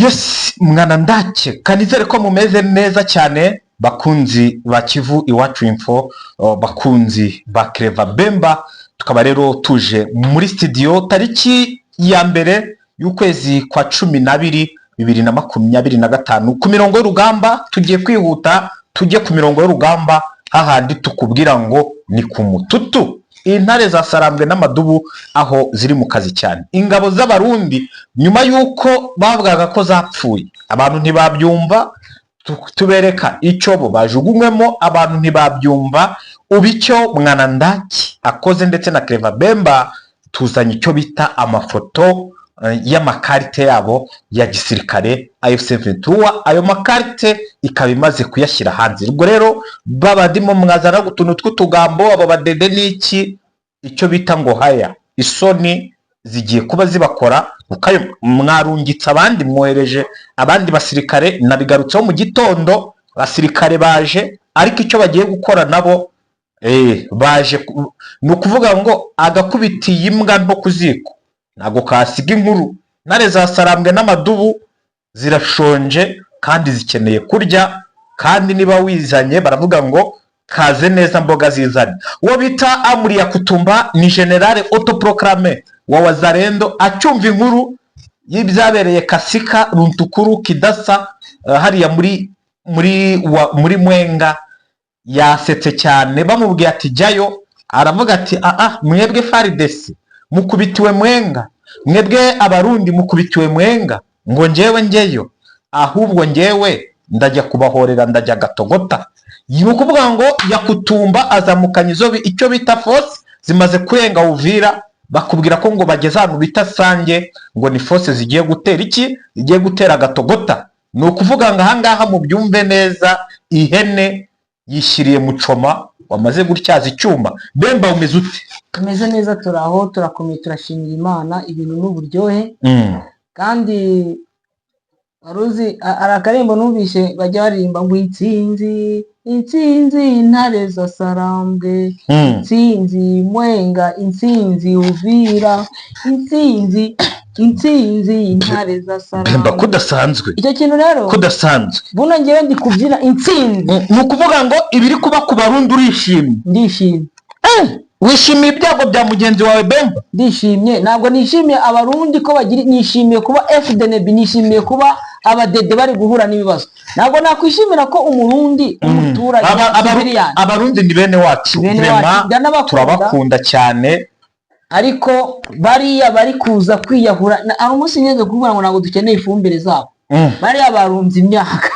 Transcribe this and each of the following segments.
Yes, mwana ndake kanizere ko mumeze neza cyane bakunzi ba Kivu Iwacu Info, bakunzi ba Clever Bemba. Tukaba rero tuje muri studio tariki ya mbere y'ukwezi kwa 12 2025 ku mirongo y'urugamba. Tugiye kwihuta tujye ku mirongo y'urugamba hahandi tukubwira ngo ni ku mututu. Intare za Sarambwe n'Amadubu aho ziri mu kazi cyane. Ingabo z'Abarundi nyuma yuko bavugaga ko zapfuye, abantu ntibabyumva, tubereka icyo bo bajugunywemo, abantu ntibabyumva. Ubicyo mwana ndaki akoze ndetse na Clever Bemba tuzanye icyo bita amafoto y'amakarite yabo ya gisirikare AF23. Ayo makarite ikaba imaze kuyashyira hanze. Ubwo rero babadimo mwazana gutuntu tw'utugambo abo badede n'iki icyo bita ngo haya isoni zigiye kuba zibakora, ukayo mwarungitse abandi, mwohereje abandi basirikare. Nabigarutseho mu gitondo, basirikare baje, ariko icyo bagiye gukora nabo baje ni ukuvuga ngo agakubitiye imbwa nto ku ziko ntago kasiga inkuru. Intare za Sarambwe n'Amadubu zirashonje kandi zikeneye kurya, kandi niba wizanye baravuga ngo kaze neza mboga zizanye. Uwo bita Amuri ya Kutumba ni generale autoproclamé wa Wazalendo, acyumva inkuru y'ibyabereye Kasika Runtukuru Kidasa hariya muri Mwenga. Yasetse cyane bamubwiye ati jyayo, aravuga ati mwebwe FARDC mukubitiwe Mwenga, mwebwe Abarundi mukubitiwe Mwenga, ngo njyewe njyeyo, ahubwo njyewe ndajya kubahorera, ndajya Gatogota. Yukuvuga ngo Yakutumba azamukanye icyo bita force zimaze kurenga Uvira, bakubwira ko ngo bageze ahantu bita Sange, ngo ni force zigiye gutera iki, zigiye gutera Gatogota. Ni ukuvuga ngo ahangaha mu byumve neza, ihene yishyiriye mucoma wamaze gutyaza icyuma. Bemba umeze ute? Tumeze neza, turaho turakomeye, turashimira Imana, ibintu n'uburyohe. Kandi aruzi arakarembo numvishe bajya baririmba ngo intsinzi intsinzi intare za Sarambwe, intsinzi Mwenga, intsinzi Uvira, intsinzi intare za Sarambwe. Bemba kudasanzwe icyo kintu rero kudasanzwe. Buno ngewe ndi kubyina intsinzi, ni ukuvuga ngo ibiri kuba ku Barundi urishimye. Ndishimye. Wishimiye ibyago bya mugenzi wawe Bemba? Ndishimye, ntabwo nishimiye Abarundi ko bagira, nishimiye kuba FDNB, nishimiye kuba abadede bari guhura n'ibibazo. Ntabwo nakwishimira ko umurundi umuturage Abarundi ni bene wacu, turabakunda cyane, ariko bariya bari kuza kwiyahura. Ari umunsi ngeze kuvuga ngo ntabwo dukeneye ifumbire zabo. Bariya barunze imyaka,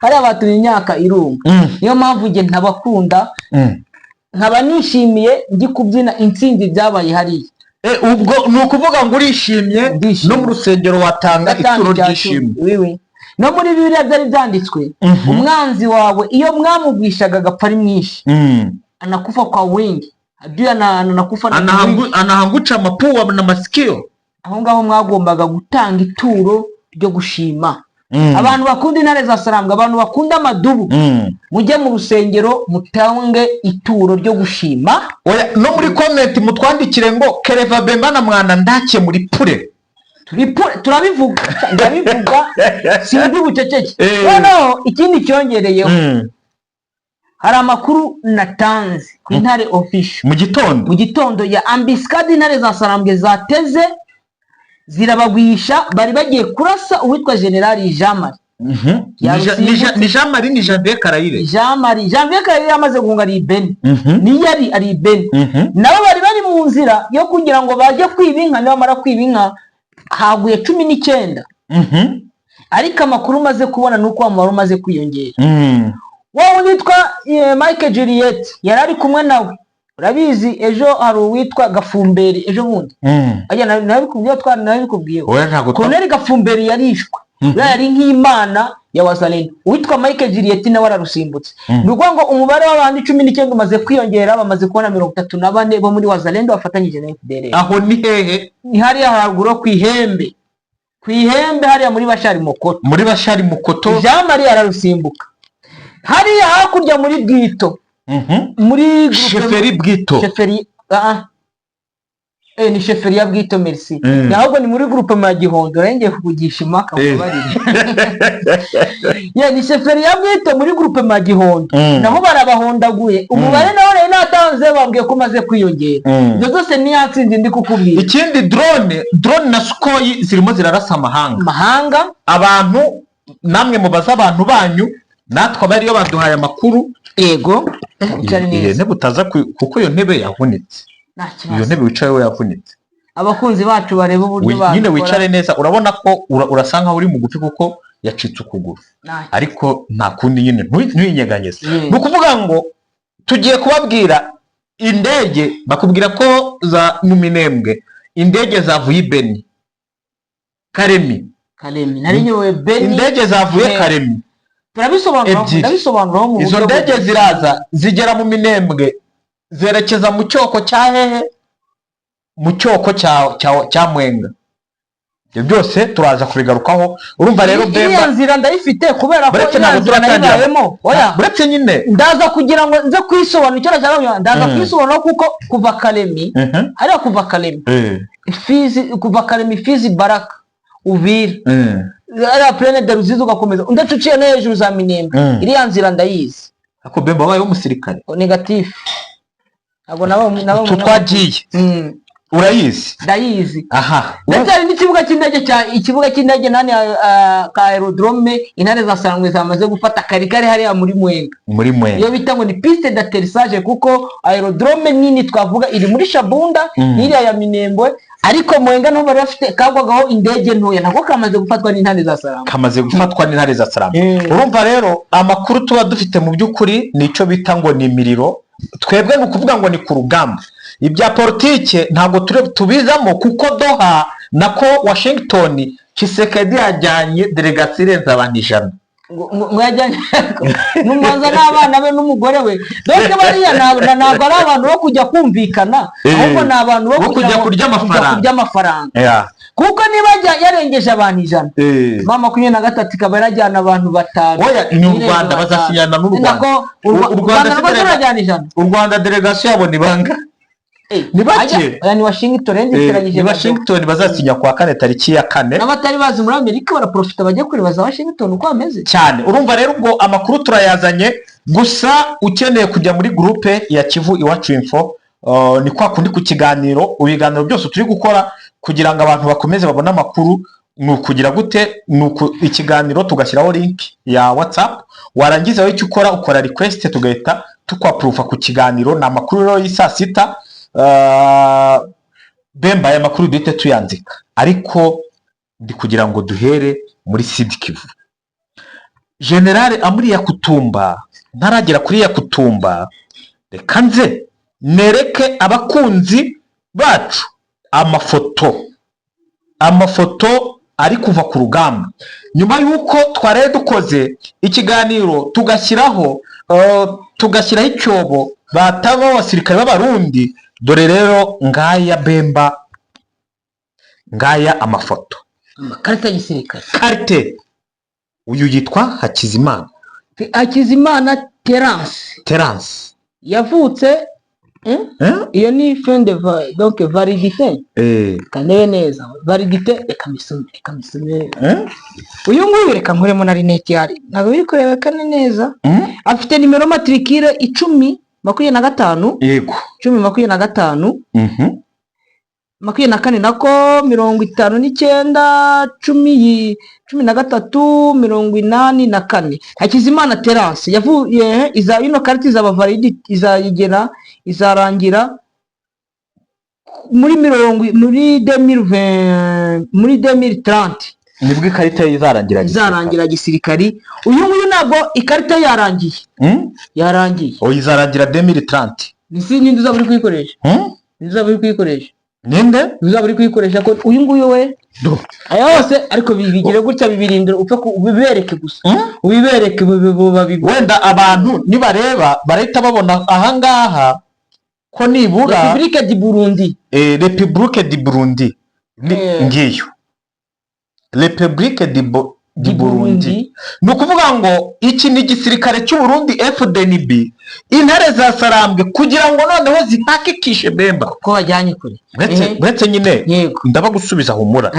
bariya batumye imyaka irunga. Niyo mpamvu nge ntabakunda, nkaba nishimiye ndi kubyina intsinzi byabaye hariya. Ubwo ni ukuvuga ngo urishimye, no mu rusengero watanga ituro ry'ishimwe. No muri Bibiliya byari byanditswe, umwanzi wawe iyo mwamugwishaga agapfa ari mwinshi, anakufa kwa wingi, adui anakufa na wingi, anahangucha mapua na masikio. Aho ngaho mwagombaga gutanga ituro ryo gushima. Abantu bakunda intare za Sarambwe, abantu bakunda Amadubu, mujye mu rusengero mutange ituro ryo gushima. No muri comment mutwandikire ngo Clever Bemba na mwana ndake muri pure. Turabivuga, ndabivuga, sindi buceceke. No, ikindi cyongereyeho, hari amakuru natanze ku Intare official mu gitondo ya ambiscade intare za Sarambwe zateze zirabagwisha, bari bagiye kurasa uwitwa General Jean Marie. Ni Jean Marie ni Janvier Karayire. Janvier Karayire amaze guhunga ari Beni. Ni yari ari Beni. Nabo bari mu nzira yo kugira ngo baje kwiba inka, nibamara kwiba inka haguye 19. Ariko amakuru maze kubona nuko amaro maze kwiyongera. Wowe witwa Mike Juliet yari ari kumwe nawe. Urabizi ejo hari uwitwa Gafumberi ejo bundi. Ajya nabikubwiye. Colonel Gafumberi yarishwe. Yari nk'Imana ya Wazalendo. Uwitwa Mike Juliet nawe ararusimbutse. Nuko ngo umubare w'abandi 19 umaze kwiyongera, bamaze kubona 34 bo muri Wazalendo bafatanyije na FDLR. Aho ni hehe? Ni hariya haruguru ku Ihembe. Ku Ihembe hariya muri Bashari Mukoto. Muri Bashari Mukoto Jean Marie ararusimbuka. Hariya hakurya muri Bwito. Muri Sheferi Bwito. Sheferi ni sheferi ya Bwito Merci. Ahubwo ni muri groupe ya Gihondo rengeye kuvugisha impaka mubarire. Ni sheferi ya Bwito muri groupe ya Gihondo. Naho barabahondaguye. Umubare nawo rero natanze bambwiye ko maze kwiyongera. Ibyo byose ni yatsinze ndi kukubwira. Ikindi drone na Sukhoi zirimo zirarasa amahanga. Abantu namwe mubaza abantu banyu natwe abariyo baduhaye amakuru. Yego. Ne butaza kuko iyo ntebe yavunitse. Iyo ntebe wicaye we yavunitse. Abakunzi bacu bareba uburyo bana. Nyine wicare neza urabona ko urasanga uri mugufi kuko yacitse ukuguru. Ariko nta kundi nyine ntuyinyeganyeze. Nukuvuga ngo tugiye kubabwira indege bakubwira ko za Muminembwe indege zavuye Ibeni Karemi nari nyowe Beni indege zavuye Karemi turabisobanura mu izo ndege ziraza zigera mu Minembwe zerekeza mu cyoko cya hehe mu cyoko cya Mwenga. Ibyo byose turaza kubigarukaho. Urumva rero Bemba iyo nzira ndayifite kubera ko inzira nayibayemo. Oya buretse nyine ndaza kugira ngo nze kwisobanura icyo cyangwa ndaza kwisobanura kuko kuva Karemi ari kuva Karemi Fizi kuva Karemi Fizi Baraka Uvira ari plane de Ruzizi ugakomeza undacuciye no hejuru za Minembwe iriya nzira ndayizi. Ako Bemba wabaye umusirikare negative abo nabo twagiye urayizi ndayizi. Aha ndetse hari ikibuga cy'indege nani ka aerodrome intare za Sangwe zamaze gufata karikare hariya muri Mwenga iyo bita ngo ni piste d'atterrissage kuko aerodrome nini twavuga iri muri Shabunda n'iriya ya Minembwe ariko Mwenga no bari bafite kagwagaho indege ntoya nako kamaze gufatwa n'intare za Sarama. Urumva rero amakuru tuba dufite mu by'ukuri nico bita ngo ni imiriro. Twebwe nukuvuga ngo ni ku rugamba. Ibya politike ntabwo tubizamo kuko Doha nako Washington Tshisekedi yajyanye delegation irenze abantu 100 ngo yajyanye n'umumanza n'abana be n'umugore we. Donc bariya ntabwo ari abantu bo kujya kumvikana ahubwo ni abantu bo kujya kurya amafaranga. Kuko niba yarengeje abantu 100 mama 23 ikaba yarajyana abantu 5. Oya ni u Rwanda bazasinyana n'u Rwanda. U Rwanda delegation yabo ni banga ni bake. Ni Washington ni Washington bazasinya kwa 4 tariki ya 4 n'abatari bazi muri Amerika baraprofita bajye kuribaza Washington uko ameze cyane. Urumva rero ubwo amakuru turayazanye gusa ukeneye kujya muri groupe ya Kivu Iwacu Info ni kwa kundi ku kiganiro ibiganiro byose turi gukora kugira ngo abantu bakomeze babone amakuru. Nukugira gute ikiganiro tugashyiraho link ya WhatsApp warangiza icyo ukora request tugahita tukwaproofa ku kiganiro. Na makuru rero y'isa 6 Bemba ya makuru duhite tuyanzika ariko ndi kugira ngo duhere muri Sud Kivu. General Amuri Yakutumba ntaragera kuri Yakutumba reka nze nereke abakunzi bacu amafoto ari kuva ku rugamba nyuma yuko tware dukoze ikiganiro tugashyiraho icyobo bataba abasirikare b'abarundi. Dore rero ngaya Bemba ngaya amafoto amakarita y'igisirikare carte uyu yitwa Hakizimana Terence yavutse iyo ni fin de donc validité kanebe neza validité ekamisome uyu nguyu reka nkuremo na rinete yari ntabwo biri kurebekana neza. Afite nimero matricule 1025 yego 1025 24 nako 59 13 Hakizimana Terence yavuye ino karita izaba valide izarangira muri 2030 nibwo ikarita izarangira gisirikari. Uyu nguyu ntabwo ikarita yarangiye izarangira 2030 nisi ninde uzaba uri kuyikoresha ninde uzaba uri kuyikoresha ko uyu nguyu we aya yose ariko bibigire gutya bibirindira upfe ubibereke gusa ubibereke wenda abantu nibareba barahita babona ahangaha ko nibura Republique du Burundi ngiyo Republique di Burundi. ni ukuvuga ngo iki ni igisirikare cy'u Burundi FDNB, intare za Sarambwe kugira ngo noneho zihakikishe Bemba ko bajyanye kure. Uretse nyine Yego. ndaba gusubiza humura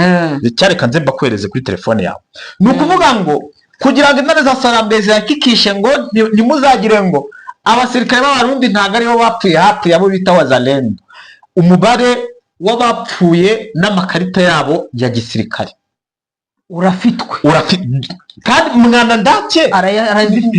cyareka nze mbakwereze kuri telefone yawe. Ni ukuvuga ngo kugira ngo intare za Sarambwe zihakikishe ngo ntimuzagire ngo abasirikare b'Abarundi ntabwo aribo bapfuye, hapfuye abo bita wazalendo. Umubare w'abapfuye n'amakarita yabo ya gisirikare urafitwe kandi mwana ndake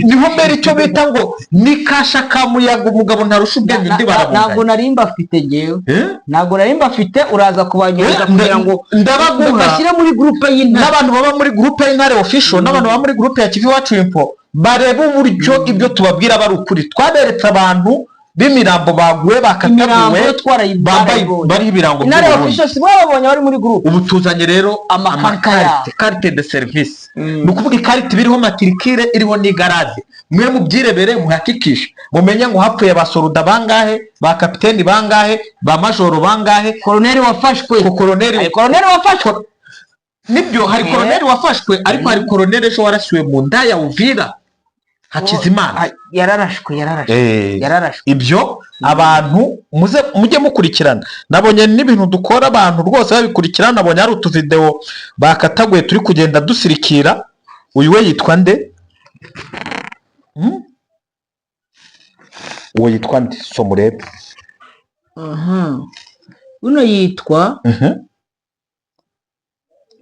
niho mbere icyo bita ngo ni kasha ka muyaga, umugabo ntarusha ubwenge undi barabunganya. Ntabwo nari mbafite ngewe, ntabwo nari mbafite, uraza kubanyereza kugira ngo ndabaguha bashyire muri groupe y'intare, n'abantu baba muri groupe y'intare official n'abantu baba muri groupe ya Kivu Iwacu Info bareba uburyo ibyo tubabwira bari ukuri. Twaberetse abantu b'imirambo baguye bakatabuwe bambaye bari ibirango by'Uburundi. Si bo babonye bari muri groupe. Ubu tuzanye rero carte de service. Ni ukuvuga ikarita biriho matricule iriho n'igaraje. Mwe mubyirebere muhakikishe mumenye ngo hapfuye abasoruda bangahe, ba kapiteni bangahe, ba majoro bangahe, koloneli wafashwe, koloneli wafashwe. Nibyo hari koloneli wafashwe, ariko hari koloneli ejo warasiwe mu nda ya Uvira Hakizimana yararashwe. Ibyo abantu mujye mukurikirana. Nabonye n'ibintu dukora abantu rwose babikurikirana. Nabonye hari utuvideo bakataguye turi kugenda dusirikira. Uyu we yitwa nde? Uwo yitwa nde? Somurebe. Uno yitwa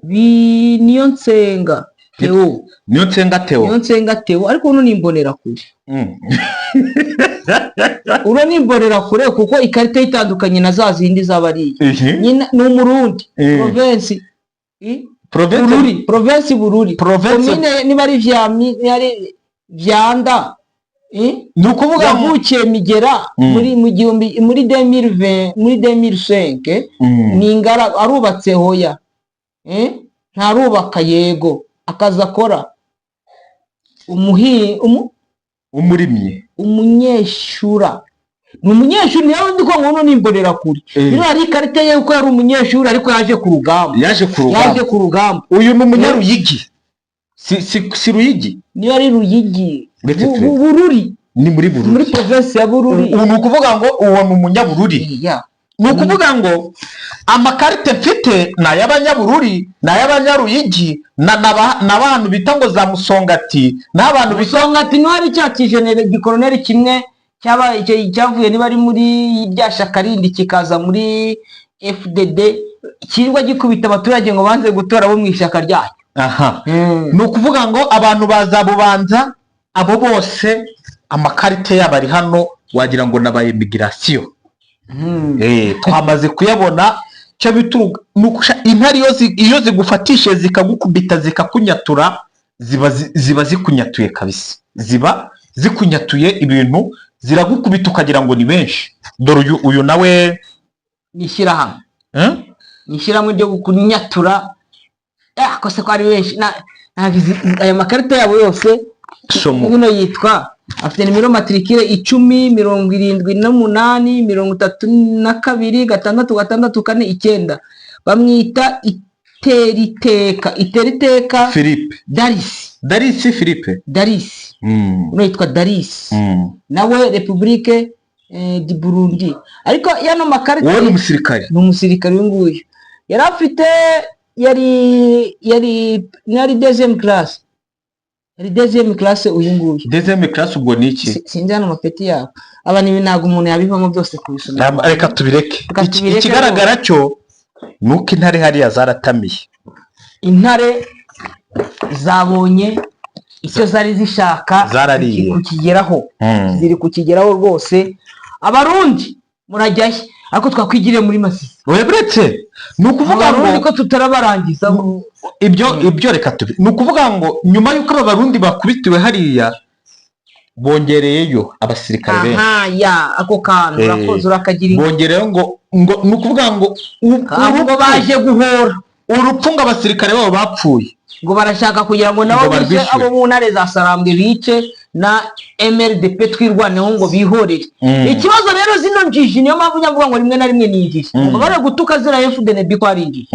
Niyonsenga Theo. Niyonsenga Theo, ariko uno ni imbonerakure. Uno ni imbonerakure kuko ikarita itandukanye na za zindi z'abariye. Ni Umurundi. Province Bururi. Komine niba ari Vyanda. Ni ukuvuga yavukiye Migera muri 2005. Ni ingara arubatse hoya. Ntarubaka yego. Akaza akora umurimyi, umunyeshura. Ni umunyeshuri niyo ndiko ngono nimborera kuri. Bino ari ikarita ye uko yari umunyeshuri ariko yaje ku rugamba. Uyu ni umunyaruyigi. Si Ruyigi. Niyo ari Ruyigi. Bururi. Ni muri Bururi. Muri province ya Bururi. Ni ukuvuga ngo uwo ni umunyabururi. Ni ukuvuga ngo amakarite mfite ni ay'abanyabururi, ni ay'abanyaruyigi, n'abantu bita ngo za Musongati, n'abantu Musongati niho hari cya kijenere gikoloneli kimwe cyavuye niba ari muri rya shaka rindi kikaza muri FDD kirwa gikubita abaturage ngo banze gutora bo mu ishyaka ryayo. Ni ukuvuga ngo abantu bazabubanza abo bose amakarite yabo ari hano, wagira ngo n'aba immigration. Twamaze kuyabona. Cyo bituruka intare iyo zigufatishe zikagukubita zikakunyatura ziba zikunyatuye kabisa, ziba zikunyatuye ibintu, ziragukubita ukagira ngo ni benshi. Dore uyu nawe nishyirahamwe ryo kunyatura kose ko ari benshi. Aya makarita yabo yose uno yitwa afite nimero matricule 10783262 bamwita Iteriteka Philippe Darisi. Uno yitwa Darisi. Nawe Republique di Burundi. Ariko yano makarita uwo ni umusirikare uyu nguyu yari afite yari deuxième classe. Deuxième classe uyu nguyu. Deuxième classe ubwo ni iki? Sinzi hano mapeti yabo. Aba ni ntabwo umuntu yabivamo byose kubisoma. Reka tubireke. Ikigaragara cyo nuko intare hariya zaratamiye. Intare zabonye icyo zari zishaka kukigeraho. Ziri kukigeraho rwose. Abarundi murajyaye ariko twakwigiriye muri Masisi. Webretse ni ukuvuga ngo ko tutarabarangiza ibyo reka tubi. Ni ukuvuga ngo nyuma y'uko abarundi bakubitiwe hariya bongereyeyo abasirikare benshi. Ako kantu urakoze urakagira. Bongereyeyo ngo ni ukuvuga ngo ubwo baje guhora urupfu ngo abasirikare babo bapfuye ngo barashaka kugira ngo nabo bice abo mu ntare za Sarambwe bice na MRDP twirwaneho ngo bihorere. Ikibazo rero zino njiji niyo mpamvu nyavuga ngo rimwe na rimwe ni injiji ngo bare gutuka zira FDNB ko ari injiji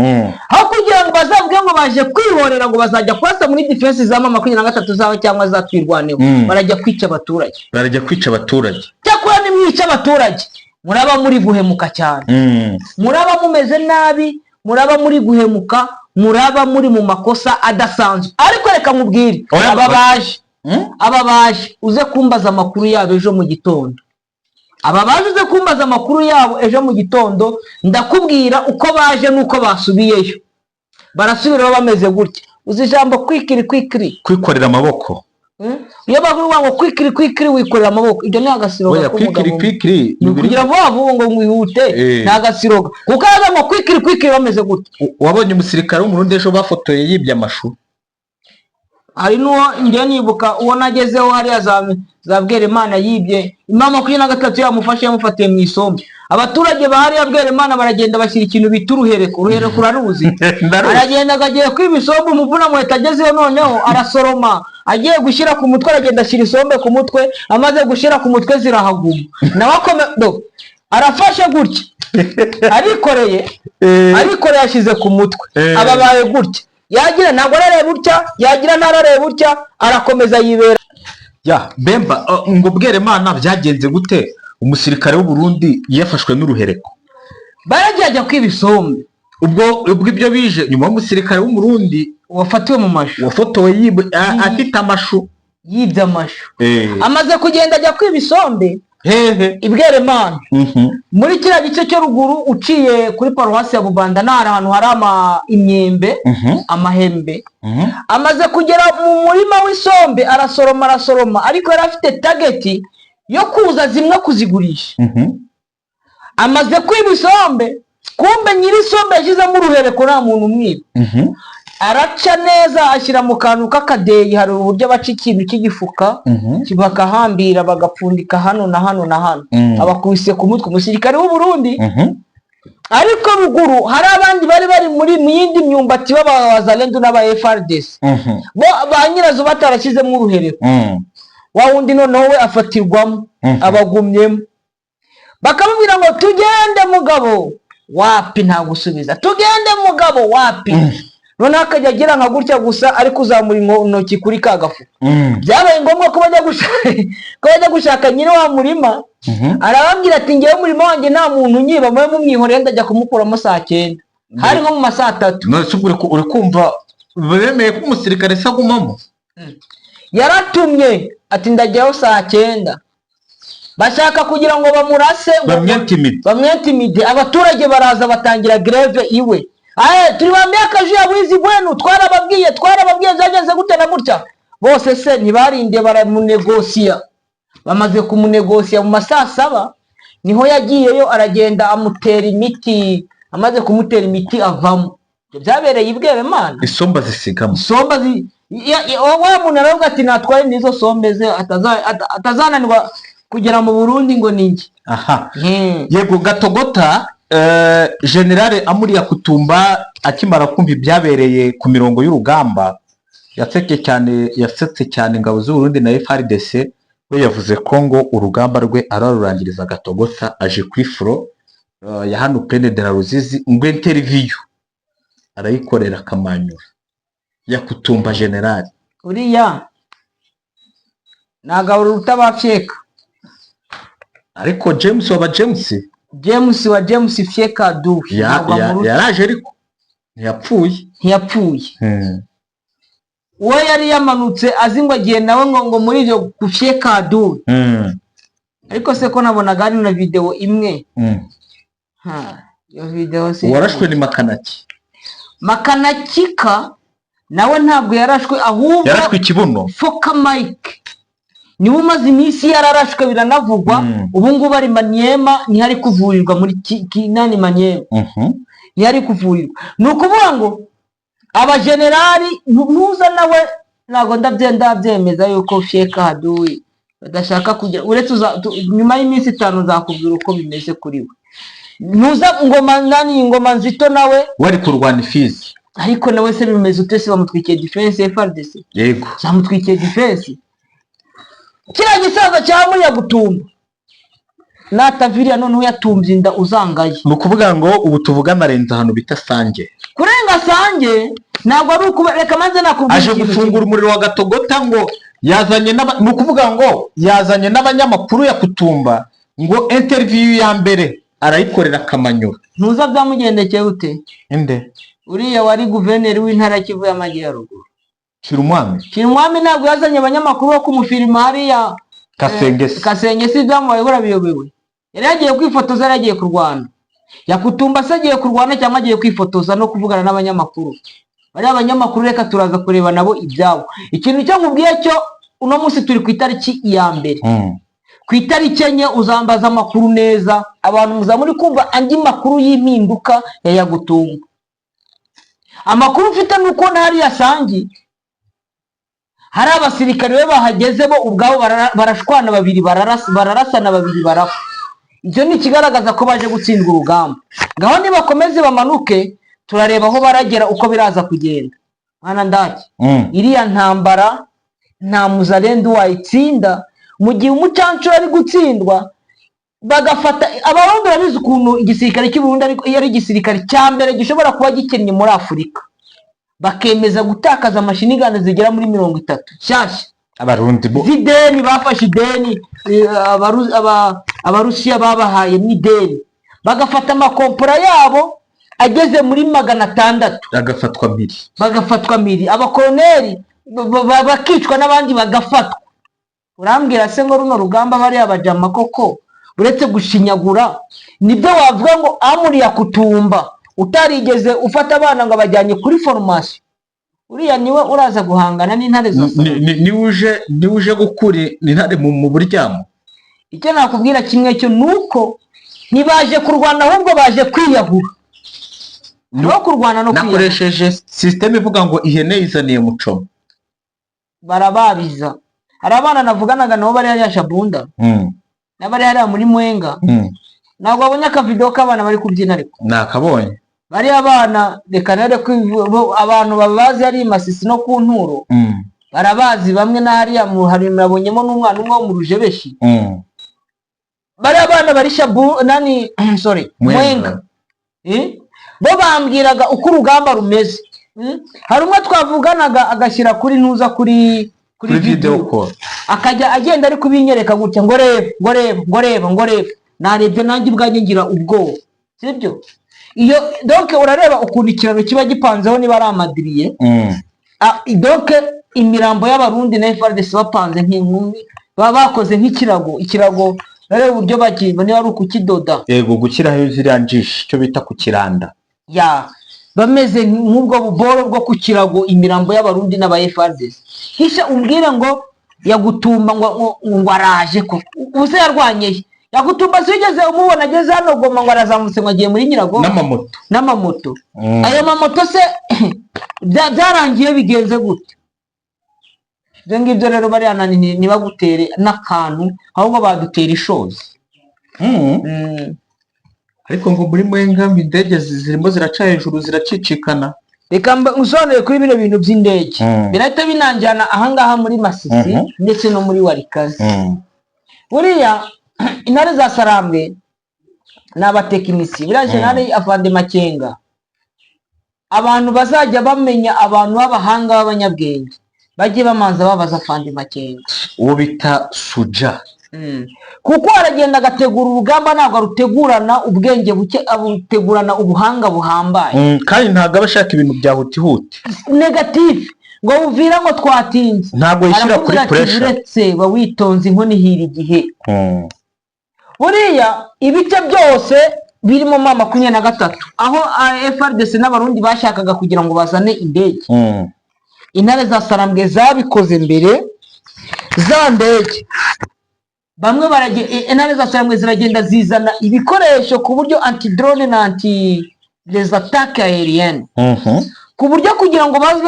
aho kugira ngo bazavuge ngo baje kwihorera ngo bazajya kwasa muri defense za 23 zaho cyangwa za twirwaneho barajya kwica abaturage cyakora ni mwica abaturage muraba muri guhemuka cyane muraba mumeze nabi muraba muri guhemuka muraba muri mu makosa adasanzwe ariko reka nkubwire aba baje uze kumbaza amakuru yabo ejo mu gitondo uze kumbaza amakuru yabo ejo mu gitondo ndakubwira uko baje nuko basubiyeyo barasubira bameze gutya uzi ijambo kwikorera amaboko iyo bavuga ngo kwikiri wikorera amaboko ibyo ni agasiroga kwikiri kugira vuba ngo wihute nta gasiroga kuko araza ngo kwikiri bameze gutya wabonye umusirikare w'umurundi ejo bafotoye yibye amashu hari nuwo njye nibuka uwo nagezeho hariya za Bwerimana yibye imama 23 yamufatiye mu isombe abaturage bahari ya Bwerimana baragenda bashyira ikintu bita uruhereko uraruzi aragenda agagiye kwiba isombe umuvuna mu etagezeyo noneho arasoroma agiye gushyira ku mutwe aragenda ashyira isombe ku mutwe amaze gushyira ku mutwe zirahaguma nawe arafashe gutya arikoreye yashyize ku mutwe ababaye gutya yagira ntabwo arareba gutya yagira ntarareba gutya arakomeza yibera Bemba ngo Bwerimana byagenze gute umusirikare w'u Burundi yafashwe n'uruhereko barajya kwiba isombe ubwo ibyo bije nyuma y'umusirikare w'umurundi wafatiwe mu mashu wafotowe afite amashu yibye amashu amaze kugenda ajya kwiba isombe i Bwerimana muri kiriya gice cyo ruguru uciye kuri paruwasi ya Bubanda n'ahari ahantu hari imyembe amahembe amaze kugera mu murima w'isombe arasoroma ariko yari afite tageti yo kuza zimwe kuzigurisha amaze kwiba isombe kumbe nyiri isombe yashyizemo uruhereko nta muntu umwiba araca neza ashyira mu kantu k'akadeyi hari uburyo baca ikintu cy'igifuka bakahambira bagapfundika hano na hano na hano abakubise ku mutwe umusirikare w'u Burundi ariko ruguru hari abandi bari muri yindi myumbati b'abazalendo n'aba FRDC bo ba nyirazo batarashyizemo uruhereko wa wundi noneho we afatirwamo abagumyemo bakamubwira ngo tugende mugabo wapi nta gusubiza tugende mugabo wapi noneho akajya agira nka gutya gusa ariko uzamura intoki kuri ka gafu byabaye ngombwa ko bajya gushaka nyine wa murima arababwira ati ngewe umurima wanjye nta muntu unyiba mube mumwihoreye ndajya kumukuramo saa 9 hari nko mu ma saa 3 uri kumva bemeye ko umusirikare se agumamo yaratumye ati ndajyaho saa 9 bashaka kugira ngo bamurase bamwentimide abaturage baraza batangira greve iwe turibambiye akajuya bwizi bwenu twarababwiye zageze gute na gutya bose se ntibarinde baramunegosiya bamaze kumunegosiya mu masaa 7 niho yagiyeyo aragenda amutera imiti amaze kumutera imiti avamo byabereye i Bwerimana isomba zisigamo wa muntu aravuga ati natwaye nizo sombe ze atazananirwa kugera mu Burundi ngo ninjye yego Gatogota Generale Amuriya Kutumba akimara kumva ibyabereye ku mirongo y'urugamba yasetse cyane ingabo z'u Burundi na FARDC we yavuze ko ngo urugamba rwe ararurangiriza Gatogota aje kuri fro ya hano Plaine de la Ruzizi ngo interview arayikorera akamanyura ya Kutumba Generale uriya nagabura utabafyeka ariko James wa James Fyeka du yaraje ariko ntiyapfuye uwo yari yamanutse azi ngo agiye nawe ngo muri ibyo Fyeka du ariko se ko nabonaga hari na video imwe iyo video se warashwe ni Makanakika nawe ntabwo yarashwe ahubwo yarashwe ikibuno Foka Mike niwe umaze iminsi yararashwe biranavugwa ubu ngubu ari Maniema ntihari kuvurirwa muri kinani Maniema ntihari kuvurirwa ni ukuvuga ngo abajenerali ntuza nawe ntabwo ndabyemeza yuko Fyeka haduwe badashaka kujya uretse nyuma y'iminsi 5 nzakubwira uko bimeze kuri we ntuza ngoma nzito nawe wari kurwana Fizi ariko nawe se bimeze ute se bamutwikiye defense FARDC yego zamutwikiye defense kiriya gisaza cya Munyagutumba nataviriya noneho yatumbye inda uzangaye. ni ukuvuga ngo ubu tuvugana arenze ahantu bita Sange. Kurenga Sange ntabwo ari ukuba, reka maze nakubwira aje gufungura umuriro wa Gatogota ngo yazanye ni ukuvuga ngo yazanye n'abanyamakuru ya Kutumba ngo interview ya mbere arayikorera Kamanyura. ntuza byamugendekeye ute? Inde uriya wari guverineri w'intara Kivu y'Amajyaruguru Shirumwami ntabwo yazanye abanyamakuru bo kumufirima hariya Kasengesi byamubaye burabiyobewe. Yari yagiye kwifotoza, yari yagiye kurwana. Yakutumba se agiye kurwana cyangwa agiye kwifotoza no kuvugana n'abanyamakuru? Bari abanyamakuru reka turaza kureba nabo ibyabo. Ikintu cyo nkubwiye cyo uno munsi turi ku itariki ya mbere. Ku itariki enye uzambaza amakuru neza, abantu muzamuri kumva andi makuru y'impinduka ya Yagutumba. Amakuru mfite nuko ntari yasangi hari abasirikare be bahageze bo ubwabo barashwana babiri bararasana babiri barapfa. Ibyo ni kigaragaza ko baje gutsindwa urugamba. Ngaho nibakomeze bamanuke turareba aho baragera uko biraza kugenda. Mwana ndaki iriya ntambara nta muzalendo wayitsinda mu gihe umucancuro ari gutsindwa bagafata abarundi. Barabizi ukuntu igisirikare cy'u Burundi ari igisirikare cya mbere gishobora kuba gikennye muri Afurika, bakemeza gutakaza amashinigane zigera muri 30 cyashya. Abarundi bo zideni bafashe ideni, abarusiya babahaye mu ideni, bagafata amakompora yabo ageze muri 600 bagafatwa miri, abakoloneli bakicwa n'abandi bagafatwa. Urambwira se ngo runo rugamba bari abajama koko uretse gushinyagura nibyo wavuga ngo amuri ya Kutumba utarigeze ufata abana ngo abajyanye kuri formation? Uriya niwe uraza guhangana n'intare zose, ni uje gukuri n'intare mu buryamo. Icyo nakubwira kimwe cyo nuko ntibaje kurwana ahubwo baje kwiyahura. No kurwana no kwiyahura. Nakoresheje system ivuga ngo ihene izaniye mucoma. Barababiza. Hari abana navuganaga nabo bari hariya Shabunda. N'abari hariya muri Mwenga. Ntabwo babonye akavideo k'abana bari kubyina ariko. Nakabonye. Bari abana reka nare abantu babazi ari Masisi no ku Nturo. Barabazi bamwe na hariya hari murabonyemo n'umwana umwe wo mu Rujebeshi. Bari abana bari Mwenga. Bo bambwiraga uko urugamba rumeze. Hari umwe twavuganaga agashyira kuri ntuza kuri video call, akajya agenda ari kubinyereka gutya ngo reba narebye nanjye ubwanjye ngira ubwoba, sibyo? Iyo donc urareba ukuntu ikiraro kiba gipanzeho niba ari amadiriye. Donc imirambo y'abarundi na FARDC bapanze nk'inkumi bakoze nk'ikirago rero uburyo bakimba niba ari ukukidoda, yego gukiraho ziriya njisho cyo bita kukiranda ya bameze nk'ubwo buboro bwo kukirago imirambo y'abarundi n'aba FARDC. Hisha umbwire ngo Yagutumba ngo araje ko ubuse yarwanyeye. Yagutumba sigeze umubona ageze hano Goma ngo arazamutse ngo agiye muri Nyiragongo n'amamoto. Ayo mamoto se byarangiye bigenze gute? Byo ngibyo rero bari anani nibagutere n'akantu ahubwo badutera ishozi. Ariko ngo muri Mwenga indege zirimo ziraca hejuru ziracicikana. Reka usoneye kuri bino bintu by'indege birahita binanjyana ahangaha muri Masisi ndetse no muri Warikazi. Buriya intare za Sarambwe n'abatekinisi biraje nari Afande Makenga, abantu bazajya bamenya abantu b'abahanga b'abanyabwenge bajye bamanza babaza Afande Makenga uwo bita Suja. Kuko aragenda agategura urugamba ntabwo arutegurana ubwenge buke, abutegurana ubuhanga buhambaye. Kandi ntabwo abashaka ibintu bya huti negative ngo uvira ngo twatinze, ntabwo yishyira kuri pressure. Uretse bawitonze inkoni hira igihe. Buriya ibice byose birimo 23 aho FARDC n'abarundi bashakaga kugira ngo bazane indege. Intare za Sarambwe zabikoze mbere za ndege. Bamwe intare za Sarambwe ziragenda zizana ibikoresho ku buryo anti drone na anti les attaques aériennes. Ku buryo kugira ngo baze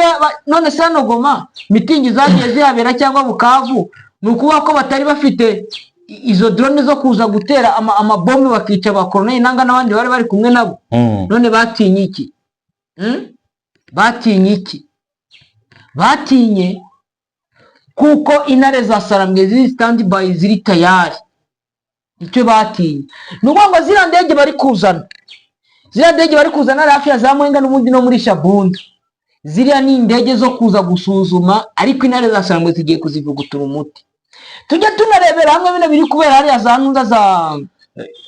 none sano Goma mitingi zagiye zihabera cyangwa Bukavu nukuba ko batari bafite izo drone zo kuza gutera amabombe bakica abakoloneli nanga n'abandi bari kumwe nabo. None batinye iki? Batinye kuko intare za Sarambwe ziri standby ziri tayari. Icyo batinye ni ukuvuga ngo ziriya ndege bari kuzana hafi ya za Mwenga n'ubundi no muri Shabunda, ziriya ni indege zo kuza gusuzuma, ariko intare za Sarambwe zigiye kuzivugutura umuti. Tujya tunarebera hamwe bino biri kubera hariya za ntuza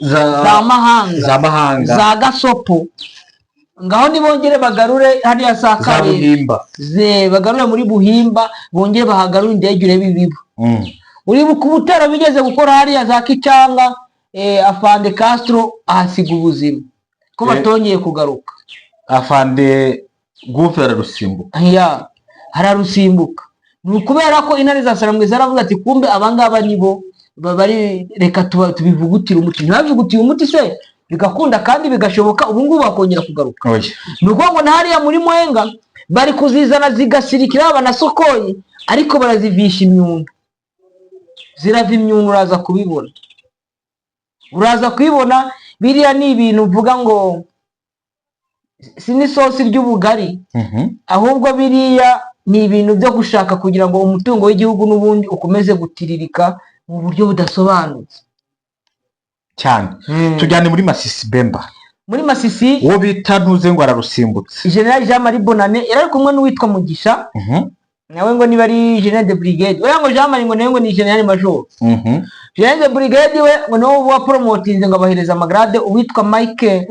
za Mahanga za Gasopo, ngaho nibongere bagarure hariya za Karemba, bagarure muri Buhimba, bongere bahagarure indege urebe ibibu. Uribuka ubutero bigeze gukora hariya za Kicanga, Afande Castro ahasiga ubuzima ko batongeye kugaruka. Afande Gufe hararusimbuka. Ni ukubera ko intare za Sarambwe zaravuga ati kumbe abangaba nibo bari, reka tubivugutire umuti. Ntibavugutiye umuti se bigakunda kandi bigashoboka, ubu ngubu bakongera kugaruka. Ni ukuvuga ngo hariya muri Mwenga bari kuzizana zigasirikira banasokoye, ariko barazivisha imyundo, zirava imyundo. Uraza kubibona biriya ni ibintu uvuga ngo si n'isosi ry'ubugari, ahubwo biriya ni ibintu byo gushaka kugira ngo umutungo w'igihugu n'ubundi ukomeze gutiririka mu buryo budasobanutse cyane. Tujyane muri Masisi Bemba. Muri Masisi uwo bita ntuze ngo ararusimbutse, General Jean Marie Bonane yari kumwe n'uwitwa Mugisha, nawe ngo niba ari General de Brigade. Oya ngo Jean Marie ngo nawe ngo ni General Major. General de Brigade we ngo nawe wa promotinze ngo abahereza amagrade, uwitwa Mike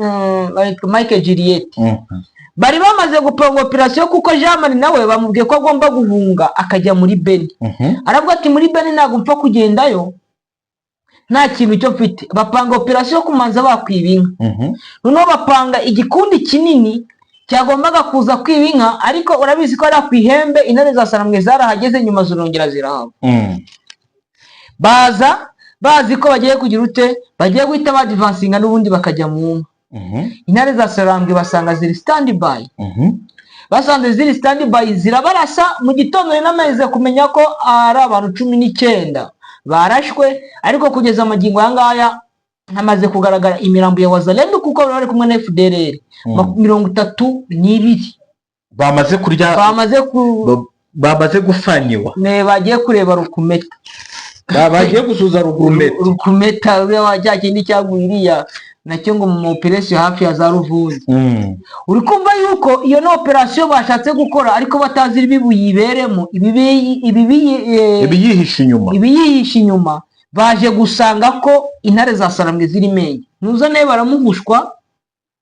Juliet. Bari bamaze gupanga operation kuko Jean Marie nawe bamubwiye ko agomba guhunga akajya muri Beni. Aravuga ati muri Beni ntabwo mpfa kugendayo nta kintu cyo mfite. Bapanga operation kumanza bakwiba inka. Noneho bapanga igikundi kinini cyagombaga kuza kwiba inka, ariko urabizi ko ari kwihembe intare za Sarambwe zarahageze nyuma zirongera zirahaba. Baza bazi ko bagiye kugira ute, bagiye guhita badvancinga n'ubundi bakajya mu nka. Intare za Sarambwe basanga ziri standby. Basanze ziri standby zirabarasa. Mu gitondo n'ameze kumenya ko ari abantu 19 barashwe, ariko kugeza amagingo yangaya hamaze kugaragara imirambo ya Wazalendo kuko bari kumwe na FDLR 32 bamaze kurya, bamaze gufanyiwa, bagiye kureba Rukumeta, bagiye gusuza Rukumeta wajya kindi cyagwiriya nacyo ngo mu operation hafi ya za Ruvuzi. Uri kumva yuko iyo no operation bashatse gukora, ariko batazi ibibuyiberemo, ibiyihisha inyuma, baje gusanga ko intare za Sarambwe ziri menge. Nuza nawe baramuhushwa,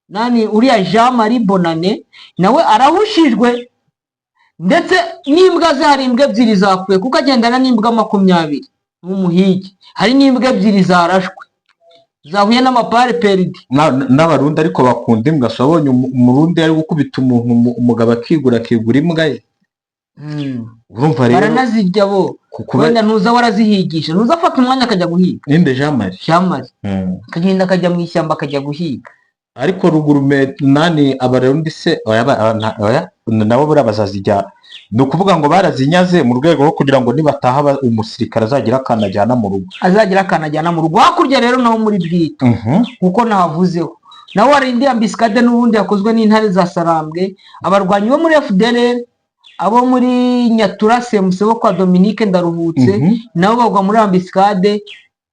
nani uriya Jean Marie Bonane nawe arahushijwe, ndetse n'imbwa ze hari imbwa ebyiri zapfuye kuko agendana n'imbwa 20 n'umuhigi. Hari n'imbwa ebyiri zarashwe zahuye n'amapare peridi n'abarundi, ariko bakunda imbwa. So abonye umurundi ari gukubita umuntu, umugabo akigura imbwa ye, urumva rero baranazirya bo. Wenda ntuza warazihigisha, ntuza afata umwanya akajya guhiga. Ninde Jean Marie akagenda akajya mu ishyamba akajya guhiga. Ariko rugurume nani abarundi se nabo buriya bazazijya. Ni ukuvuga ngo barazinyaze mu rwego rwo kugira ngo nibataha umusirikare azagira akanajyana mu rugo. Hakurya rero naho muri Bwito kuko nahavuzeho naho hari indi ambiscade n'ubundi yakozwe n'intare za Sarambwe. Abarwanyi bo muri FDLR, abo muri Nyatura Semusebo kwa Dominique Ndaruhutse, nabo bagwa muri ambiscade.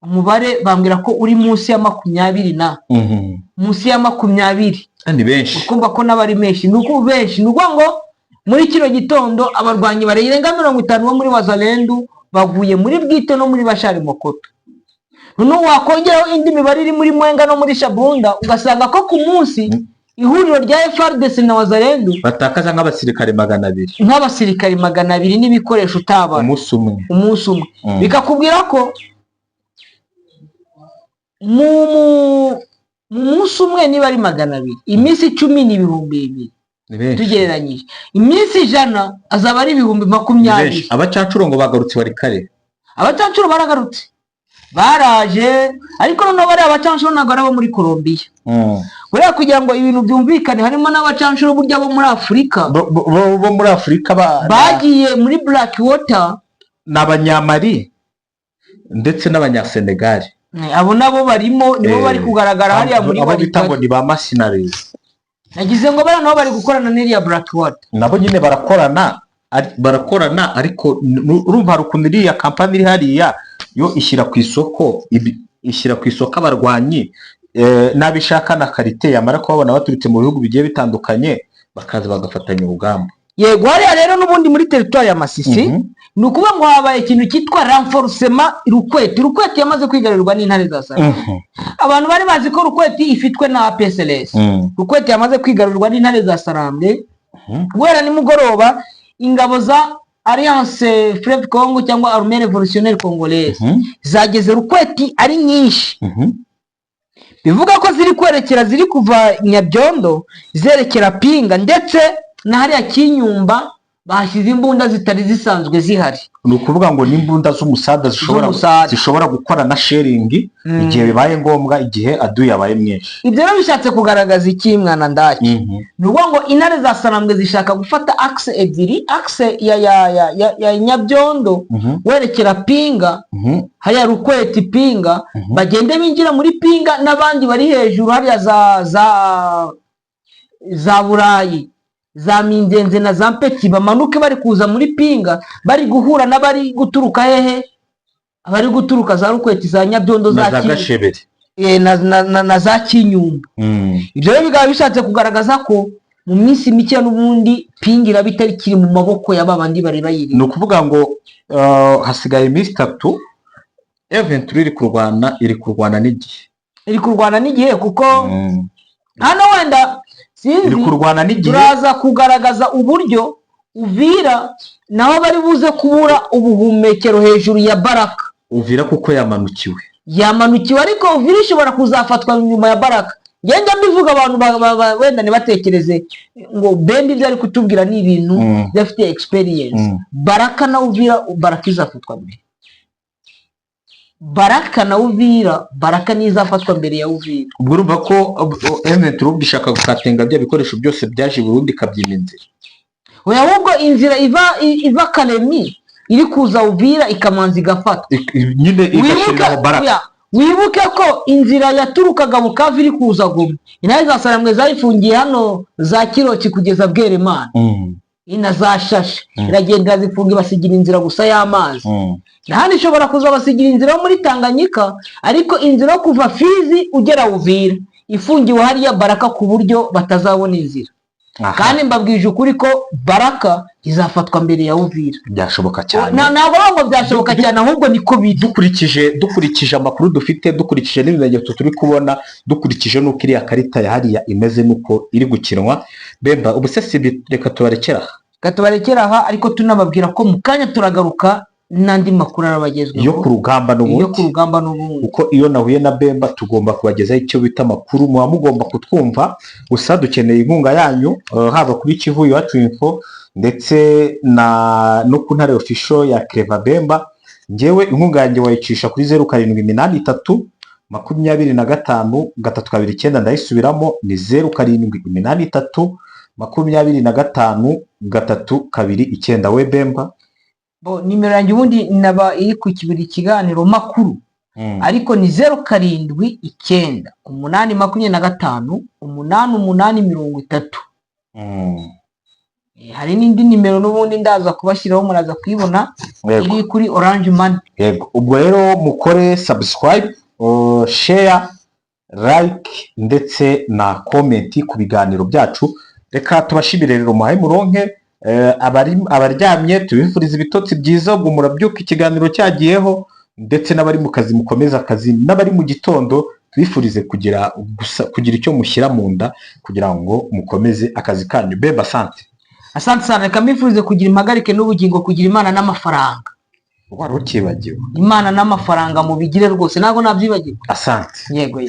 Umubare bambwira ko uri munsi ya 20 munsi ya 20 kandi benshi, ukumva ko n'abari menshi. Nuko benshi nuko ngo muri kino gitondo abarwanyi barenga 50 bo muri Wazalendo baguye muri Bwito no muri Bashari Mokoto. Nuno wakongeraho indi mibare iri muri Mwenga no muri Shabunda, ugasanga ko ku munsi ihuriro rya FARDC na Wazalendo batakaza nk'abasirikare 200 n'ibikoresho utabara umunsi umwe. Bikakubwira ko mu munsi umwe niba ari 200, iminsi 10 ni 2,000 tugereranyije. Iminsi 100 azaba ari 20,000. Abacancuro ngo bagarutse bari kare, abacancuro baragarutse baraje, ariko noneho bari abacancuro ntabwo ari abo muri Colombia. Buriya kugira ngo ibintu byumvikane, harimo n'abacancuro burya bo muri Afurika, bo muri Afurika bagiye muri Blackwater, n'abanyamari ndetse n'abanyasenegal. Abo nabo barimo, nibo bari kugaragara hariya muri abo bita ngo ni ba mercenaries. Nagize ngo bara nabo bari gukorana n'iriya Blackwater, nabo nyine barakorana, barakorana, ariko urumva hari ukuntu iriya kampani iri hariya yo ishyira ku isoko abarwanyi n'abishaka na karite, yamara kubabona baturutse mu bihugu bigiye bitandukanye bakaza bagafatanya urugamba. Yego, hariya rero n'ubundi muri teritwari ya Masisi ni ukuvuga ngo habaye ikintu cyitwa renforcement Rukweti. Rukweti yamaze kwigarurirwa n'intare za Sarambwe. Abantu bari bazi ko Rukweti ifitwe na APSLS. Rukweti yamaze kwigarurirwa n'intare za Sarambwe. Guhera nimugoroba ingabo za Alliance Fleuve Congo cyangwa Armée Révolutionnaire Congolaise zageze Rukweti ari nyinshi. Bivuga ko ziri kuva Nyabyondo zerekera Pinga, ndetse na hariya Kinyumba bahashyize imbunda zitari zisanzwe zihari. Ni ukuvuga ngo n'imbunda z'umusada zishobora gukora na sharing igihe bibaye ngombwa, igihe aduye abaye mwinshi. Ibyo rero bishatse kugaragaza iki mwana ndaki? Ni ukuvuga ngo intare za Sarambwe zishaka gufata axe ebyiri, axe ya Nyabyondo werekera Pinga, hariya Rukweti Pinga, bagende binjira muri Pinga, n'abandi bari hejuru hariya za Burayi, za Minzenze na za Mpeti bamanuke bari kuza muri Pinga, bari guhura n'abari guturuka hehe, abari guturuka za Rukweti, za Nyabyondo, za Gashebere na za Kinyumba. Ibyo rero bikaba bishatse kugaragaza ko mu minsi mike n'ubundi Pinga iraba itari kiri mu maboko y'abandi bari bayiri. Ni ukuvuga ngo hasigaye iminsi 3 M23 iri kurwana n'igihe, kuko hano wenda sinzi turaza kugaragaza uburyo Uvira naho bari buze kubura ubuhumekero hejuru ya Baraka. Uvira kuko yamanukiwe, ariko Uvira ishobora kuzafatwa nyuma ya Baraka. Ngenda mbivuga abantu wenda nibatekereze ngo Bemba ibyo ari kutubwira ni ibintu byafite experience. Baraka na Uvira, Baraka izafatwa mbere. Baraka na Uvira, Baraka nizafatwa mbere ya Uvira. Ubwo urumva ko M23 bishaka gukatenga bya bikoresho byose byaje Burundi kabyima inzira. Oya, ahubwo inzira iva Kalemi iri kuza Uvira ikamanza igafatwa. Nyine igashiraho Baraka. Wibuke ko inzira yaturukaga Bukavu iri kuza Goma, intare za Sarambwe zayifungiye hano za Kiroki kugeza Bweremana. Ina za Shasha iragenda zifunga basigira inzira gusa y'amazi. Nahandi ishobora kuza basigira inzira muri Tanganyika, ariko inzira yo kuva Fizi ugera Uvira ifungiwe hariya Baraka ku buryo batazabona inzira. Kandi mbabwije ukuri ko Baraka izafatwa mbere ya Uvira. Byashoboka cyane. Ntabwo ngo byashoboka cyane, ahubwo niko dukurikije amakuru dufite, dukurikije n'ibimenyetso turi kubona, dukurikije n'uko iriya karita ya hariya imeze n'uko iri gukinwa. Bemba, ubusesi reka tubarekera aha, ariko tunababwira ko mu kanya turagaruka n'andi makuru arabagezweho yo ku rugamba n'ubundi, kuko iyo nahuye na Bemba tugomba kubagezaho icyo bita amakuru, muba mugomba kutwumva. Gusa dukeneye inkunga yanyu, haba kuri Kivu Iwacu Info ndetse no ku Ntare Official ya Clever Bemba. Njyewe inkunga yanjye wayicisha kuri 0783 25 329, ndayisubiramo ni 0783 25 329. We Bemba, nimero yanjye ubundi naba iri ku kiganiro makuru, ariko ni 07 9 825 8830. Hari n'indi nimero n'ubundi ndaza kubashyiraho, muraza kuyibona iri kuri Orange Money. Yego, ubwo rero mukore subscribe, share, like ndetse na comment ku biganiro byacu. Reka tubashimire rero, muhaye muronke. Abaryamye tubifuriza ibitotsi byiza, ubwo murabyuka ikiganiro cyagiyeho, ndetse n'abari mu kazi mukomeza akazi, n'abari mu gitondo tubifurize kugira icyo mushyira mu nda kugira ngo mukomeze akazi kanyu. Bemba, asante sana. Reka mbifurize kugira impagarike n'ubugingo, kugira Imana n'amafaranga. Wari ukibagiwe Imana n'amafaranga mubigire rwose, ntabwo nabyibagiwe. Asante. Yego.